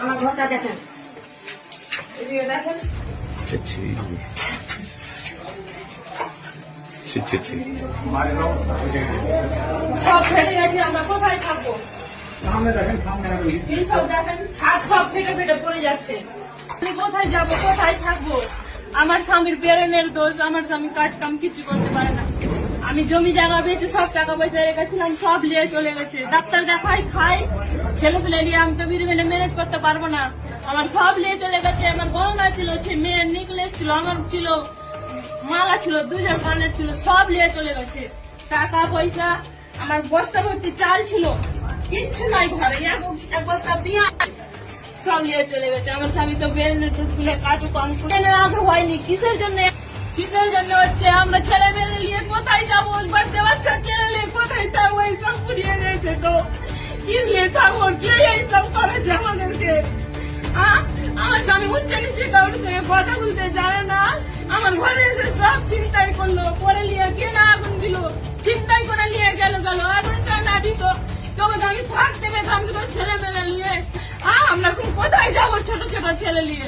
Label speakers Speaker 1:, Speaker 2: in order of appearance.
Speaker 1: আমার ঘরটা দেখেন, দেখেন সব ফেটে গেছে। আমরা কোথায় থাকবো? দেখেন ছাদ সব ফেটে ফেটে পড়ে যাচ্ছে। আমি কোথায় যাবো, কোথায় থাকবো? আমার স্বামীর বেরেনের দোষ, আমার স্বামী কাজ কাম কিছু করতে পারে না। আমি জমি জায়গা বেঁচে সব টাকা পয়সা রেখেছিলাম, সব নিয়ে চলে গেছে। ডাক্তার দেখাই খাই, ছেলে পেলে নিয়ে আমি তো বিড়ি ম্যানেজ করতে পারবো না। আমার সব নিয়ে চলে গেছে। আমার গহনা ছিল, মেয়ের নেকলেস ছিল, আমার ছিল মালা ছিল, 2 কানের ছিল, সব নিয়ে চলে গেছে। টাকা পয়সা, আমার বস্তা ভর্তি চাল ছিল, কিচ্ছু নাই ঘরে। এক বস্তা পেঁয়াজ সব নিয়ে চলে গেছে। আমার স্বামী তো বেরেনের স্কুলে কাজও কম আগে হয়নি। কিসের জন্য হচ্ছে? আমরা ছেলে মেয়ে নিয়ে কোথায় যাবো? বাচ্চা বাচ্চা ছেলে নিয়ে কোথায় থাকবো? এইসব পুড়িয়ে গেছে তো কি নিয়ে থাকবো? কে এইসব করেছে আমাদেরকে? আমার স্বামী উচ্চ নিচে কারোর সঙ্গে কথা বলতে জানে না। আমার ঘরে এসে সব চিন্তাই করলো, পরে নিয়ে কে না আগুন দিল, চিন্তাই করে নিয়ে গেল। আগুনটা না দিত তবে আমি থাকতে পেতাম ছেলে মেয়ে নিয়ে। আমরা কোথায় যাবো ছোট ছোট ছেলে নিয়ে?